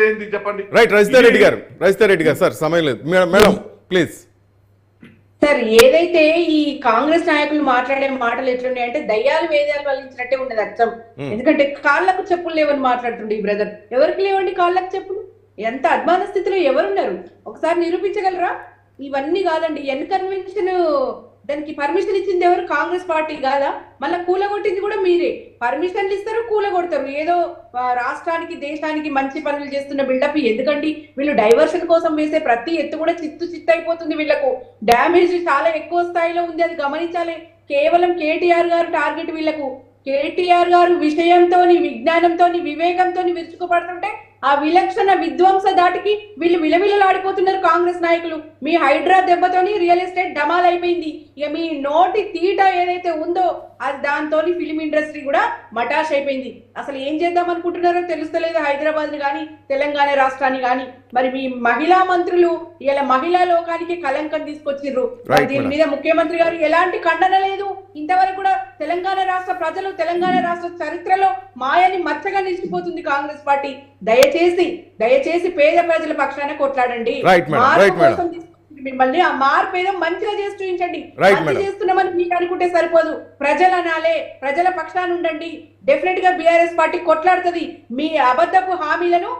ఏంది చెప్పండి. రైట్ రజితారెడ్డి గారు సార్ సమయం లేదు మేడం ప్లీజ్. సార్ ఏదైతే ఈ కాంగ్రెస్ నాయకులు మాట్లాడే మాటలు ఎట్లున్నాయంటే దయ్యాలు వేదాలు వల్లించినట్టే ఉన్నది అర్థం. ఎందుకంటే కాళ్ళకు చెప్పులు లేవని మాట్లాడుతుండే ఈ బ్రదర్. ఎవరికి లేవండి కాళ్ళకు చెప్పులు? ఎంత అధ్వాన స్థితిలో ఎవరున్నారు ఒకసారి నిరూపించగలరా? ఇవన్నీ కాదండి. ఎన్ కన్వెన్షన్ దానికి పర్మిషన్ ఇచ్చింది ఎవరు? కాంగ్రెస్ పార్టీ కాదా? మళ్ళీ కూలగొట్టింది కూడా మీరే. పర్మిషన్లు ఇస్తారు, కూలగొడతారు. ఏదో రాష్ట్రానికి దేశానికి మంచి పనులు చేస్తున్న బిల్డప్ ఎందుకండి? వీళ్ళు డైవర్షన్ కోసం వేసే ప్రతి ఎత్తు కూడా చిత్తు అయిపోతుంది. వీళ్ళకు డ్యామేజ్ చాలా ఎక్కువ స్థాయిలో ఉంది, అది గమనించాలి. కేవలం కేటీఆర్ గారు టార్గెట్ వీళ్ళకు. కేటీఆర్ గారు విషయంతో విజ్ఞానంతో వివేకంతో విరుచుకుపడుతుంటే ఆ విలక్షణ విధ్వంస దాటికి వీళ్ళు విలవిలలాడిపోతున్నారు కాంగ్రెస్ నాయకులు. మీ హైడ్రా దెబ్బతోని రియల్ ఎస్టేట్ డమాల్ అయిపోయింది. ఇక మీ నోటి తీట ఏదైతే ఉందో అది దాంతో ఫిలిం ఇండస్ట్రీ కూడా మటాష్ అయిపోయింది. అసలు ఏం చేద్దాం అనుకుంటున్నారో తెలుస్తలేదు హైదరాబాద్ ని కానీ తెలంగాణ రాష్ట్రాన్ని కానీ. మరి మీ మహిళా మంత్రులు ఇలా మహిళా లోకానికి కలంకం తీసుకొచ్చిర్రు. దీని మీద ముఖ్యమంత్రి గారు ఎలాంటి ఖండన లేదు. ఇంతవరకు కూడా తెలంగాణ రాష్ట్ర ప్రజలు తెలంగాణ రాష్ట్ర చరిత్రలో మాయని మచ్చగా నిలిచిపోతుంది కాంగ్రెస్ పార్టీ. దయచేసి పేద ప్రజల పక్షాన కొట్లాడండి. మిమ్మల్ని ఆ మార్పు ఏదో మంచిగా చేసి చూపించండి. మంచి చేస్తున్నామని మీకు అనుకుంటే సరిపోదు. ప్రజలు అనాలే, ప్రజల పక్షాన ఉండండి. డెఫినెట్ గా బీఆర్ఎస్ పార్టీ కొట్లాడుతుంది. మీ అబద్ధపు హామీలను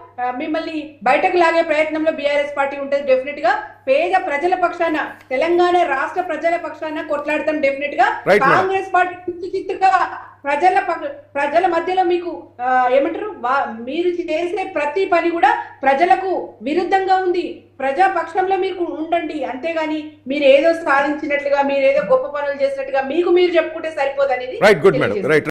మిమ్మల్ని బయటకు లాగే ప్రయత్నంలో బీఆర్ఎస్ పార్టీ ఉంటుంది. డెఫినెట్ గా పేద ప్రజల పక్షాన తెలంగాణ రాష్ట్ర ప్రజల పక్షాన కొట్లాడతాం. డెఫినెట్ గా కాంగ్రెస్ పార్టీ చిత్తుగా ప్రజల మధ్యలో మీకు ఏమంటారు, మీరు చేసే ప్రతి పని కూడా ప్రజలకు విరుద్ధంగా ఉంది. ప్రజా పక్షంలో మీరు ఉండండి. అంతేగాని మీరు ఏదో సాధించినట్లుగా మీరు ఏదో గొప్ప పనులు చేసినట్టుగా మీకు మీరు చెప్పుకుంటే సరిపోదు అనేది.